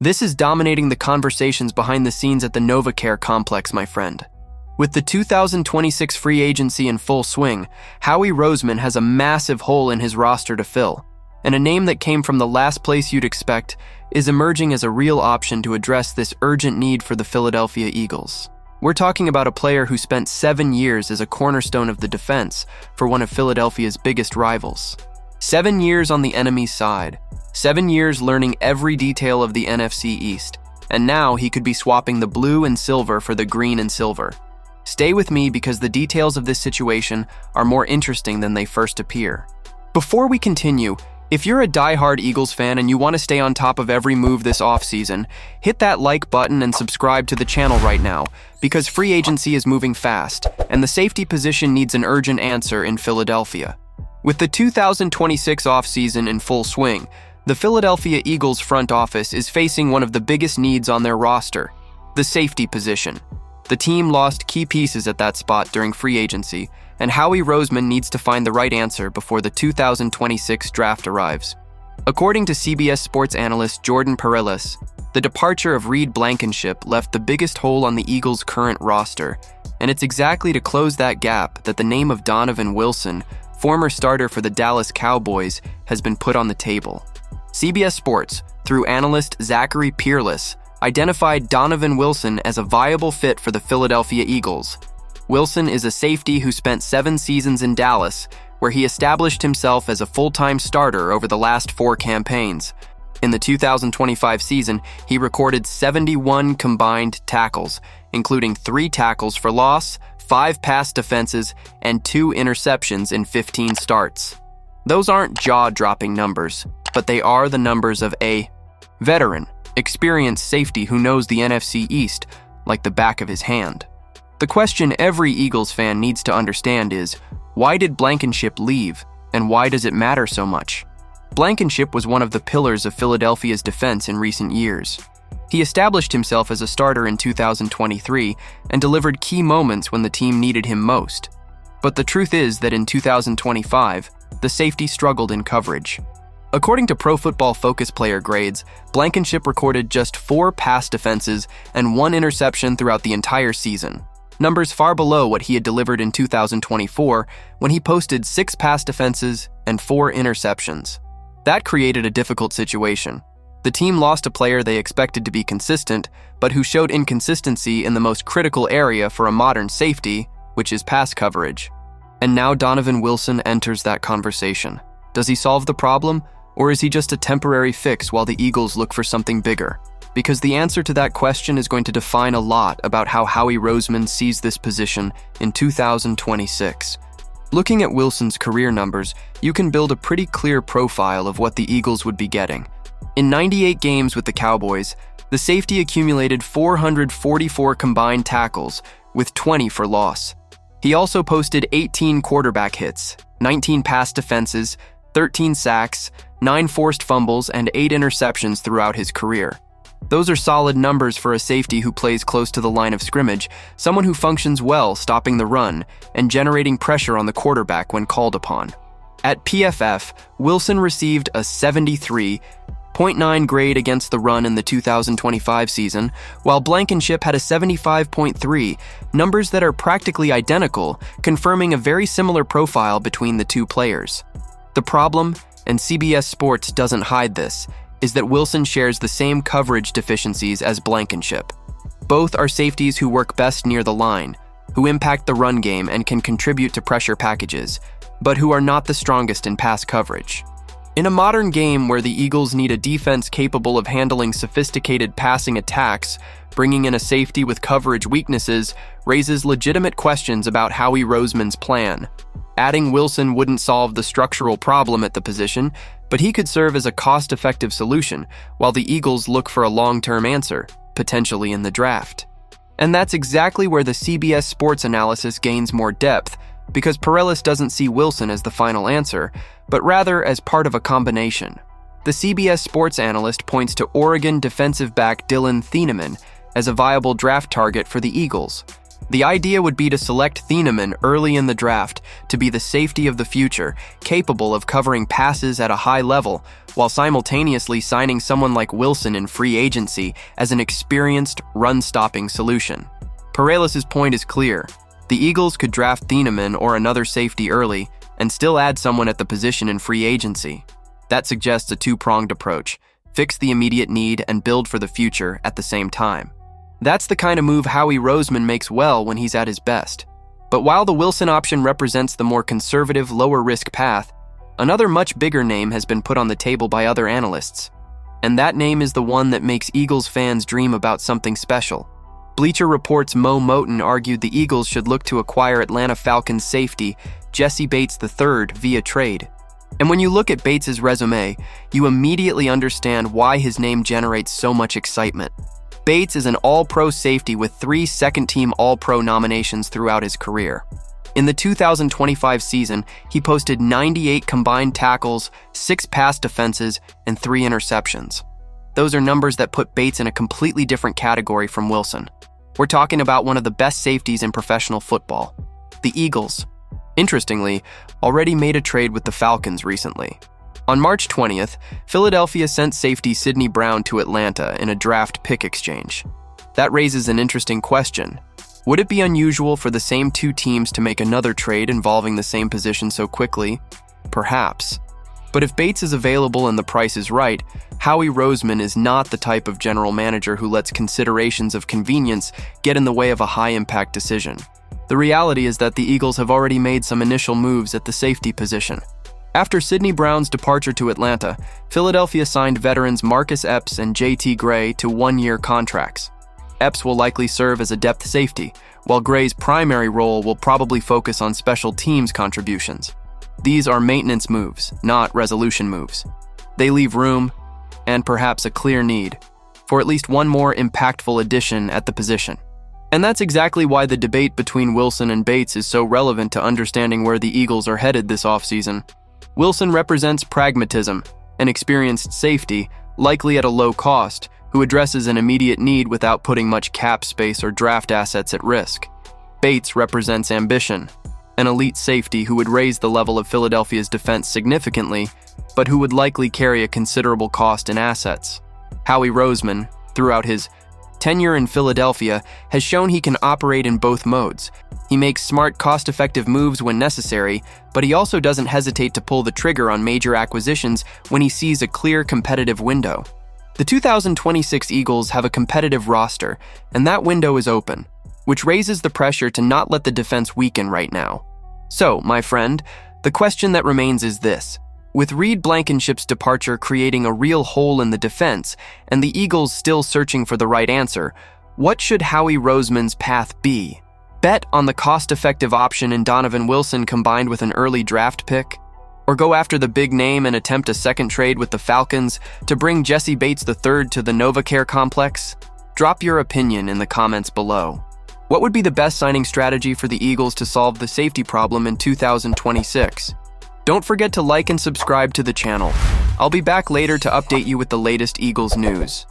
This is dominating the conversations behind the scenes at the NovaCare complex, my friend. With the 2026 free agency in full swing, Howie Roseman has a massive hole in his roster to fill, and a name that came from the last place you'd expect is emerging as a real option to address this urgent need for the Philadelphia Eagles. We're talking about a player who spent 7 years as a cornerstone of the defense for one of Philadelphia's biggest rivals. 7 years on the enemy's side, 7 years learning every detail of the NFC East, and now he could be swapping the blue and silver for the green and silver. Stay with me because the details of this situation are more interesting than they first appear. Before we continue, if you're a die-hard Eagles fan and you want to stay on top of every move this offseason, hit that like button and subscribe to the channel right now, because free agency is moving fast, and the safety position needs an urgent answer in Philadelphia. With the 2026 offseason in full swing, the Philadelphia Eagles front office is facing one of the biggest needs on their roster, the safety position. The team lost key pieces at that spot during free agency, and Howie Roseman needs to find the right answer before the 2026 draft arrives. According to CBS Sports analyst Jordan Perillas, the departure of Blankenship left the biggest hole on the Eagles' current roster, and it's exactly to close that gap that the name of Donovan Wilson, former starter for the Dallas Cowboys, has been put on the table. CBS Sports, through analyst Zachary Peerless, identified Donovan Wilson as a viable fit for the Philadelphia Eagles. Wilson is a safety who spent 7 seasons in Dallas, where he established himself as a full-time starter over the last 4 campaigns. In the 2025 season, he recorded 71 combined tackles, including 3 tackles for loss, 5 pass defenses, and 2 interceptions in 15 starts. Those aren't jaw-dropping numbers, but they are the numbers of a veteran, experienced safety who knows the NFC East like the back of his hand. The question every Eagles fan needs to understand is, why did Blankenship leave, and why does it matter so much? Blankenship was one of the pillars of Philadelphia's defense in recent years. He established himself as a starter in 2023 and delivered key moments when the team needed him most. But the truth is that in 2025, the safety struggled in coverage. According to Pro Football Focus player grades, Blankenship recorded just 4 pass defenses and 1 interception throughout the entire season, numbers far below what he had delivered in 2024 when he posted 6 pass defenses and 4 interceptions. That created a difficult situation. The team lost a player they expected to be consistent, but who showed inconsistency in the most critical area for a modern safety, which is pass coverage. And now Donovan Wilson enters that conversation. Does he solve the problem? Or is he just a temporary fix while the Eagles look for something bigger? Because the answer to that question is going to define a lot about how Howie Roseman sees this position in 2026. Looking at Wilson's career numbers, you can build a pretty clear profile of what the Eagles would be getting. In 98 games with the Cowboys, the safety accumulated 444 combined tackles, with 20 for loss. He also posted 18 quarterback hits, 19 pass defenses, 13 sacks, 9 forced fumbles, and 8 interceptions throughout his career. Those are solid numbers for a safety who plays close to the line of scrimmage, someone who functions well stopping the run and generating pressure on the quarterback when called upon. At PFF, Wilson received a 73.9 grade against the run in the 2025 season, while Blankenship had a 75.3, numbers that are practically identical, confirming a very similar profile between the two players. The problem, and CBS Sports doesn't hide this, is that Wilson shares the same coverage deficiencies as Blankenship. Both are safeties who work best near the line, who impact the run game and can contribute to pressure packages, but who are not the strongest in pass coverage. In a modern game where the Eagles need a defense capable of handling sophisticated passing attacks, bringing in a safety with coverage weaknesses raises legitimate questions about Howie Roseman's plan. Adding Wilson wouldn't solve the structural problem at the position, but he could serve as a cost-effective solution while the Eagles look for a long-term answer, potentially in the draft. And that's exactly where the CBS Sports analysis gains more depth, because Perillas doesn't see Wilson as the final answer, but rather as part of a combination. The CBS Sports analyst points to Oregon defensive back Dylan Thieneman as a viable draft target for the Eagles. The idea would be to select Thieneman early in the draft to be the safety of the future, capable of covering passes at a high level, while simultaneously signing someone like Wilson in free agency as an experienced, run-stopping solution. Pareles' point is clear. The Eagles could draft Thieneman or another safety early and still add someone at the position in free agency. That suggests a two-pronged approach: fix the immediate need and build for the future at the same time. That's the kind of move Howie Roseman makes well when he's at his best. But while the Wilson option represents the more conservative, lower-risk path, another much bigger name has been put on the table by other analysts. And that name is the one that makes Eagles fans dream about something special. Bleacher Report's Mo Moton argued the Eagles should look to acquire Atlanta Falcons safety Jessie Bates III via trade. And when you look at Bates' resume, you immediately understand why his name generates so much excitement. Bates is an All-Pro safety with 3 second-team All-Pro nominations throughout his career. In the 2025 season, he posted 98 combined tackles, 6 pass defenses, and 3 interceptions. Those are numbers that put Bates in a completely different category from Wilson. We're talking about one of the best safeties in professional football. The Eagles, interestingly, already made a trade with the Falcons recently. On March 20th, Philadelphia sent safety Sidney Brown to Atlanta in a draft pick exchange. That raises an interesting question. Would it be unusual for the same two teams to make another trade involving the same position so quickly? Perhaps. But if Bates is available and the price is right, Howie Roseman is not the type of general manager who lets considerations of convenience get in the way of a high-impact decision. The reality is that the Eagles have already made some initial moves at the safety position. After Sidney Brown's departure to Atlanta, Philadelphia signed veterans Marcus Epps and J.T. Gray to 1-year contracts. Epps will likely serve as a depth safety, while Gray's primary role will probably focus on special teams contributions. These are maintenance moves, not resolution moves. They leave room, and perhaps a clear need, for at least one more impactful addition at the position. And that's exactly why the debate between Wilson and Bates is so relevant to understanding where the Eagles are headed this offseason. Wilson represents pragmatism, an experienced safety, likely at a low cost, who addresses an immediate need without putting much cap space or draft assets at risk. Bates represents ambition, an elite safety who would raise the level of Philadelphia's defense significantly, but who would likely carry a considerable cost in assets. Howie Roseman, throughout his tenure in Philadelphia, has shown he can operate in both modes. He makes smart, cost-effective moves when necessary, but he also doesn't hesitate to pull the trigger on major acquisitions when he sees a clear competitive window. The 2026 Eagles have a competitive roster, and that window is open, which raises the pressure to not let the defense weaken right now. So, my friend, the question that remains is this. With Reed Blankenship's departure creating a real hole in the defense, and the Eagles still searching for the right answer, what should Howie Roseman's path be? Bet on the cost-effective option in Donovan Wilson combined with an early draft pick? Or go after the big name and attempt a second trade with the Falcons to bring Jessie Bates III to the NovaCare complex? Drop your opinion in the comments below. What would be the best signing strategy for the Eagles to solve the safety problem in 2026? Don't forget to like and subscribe to the channel. I'll be back later to update you with the latest Eagles news.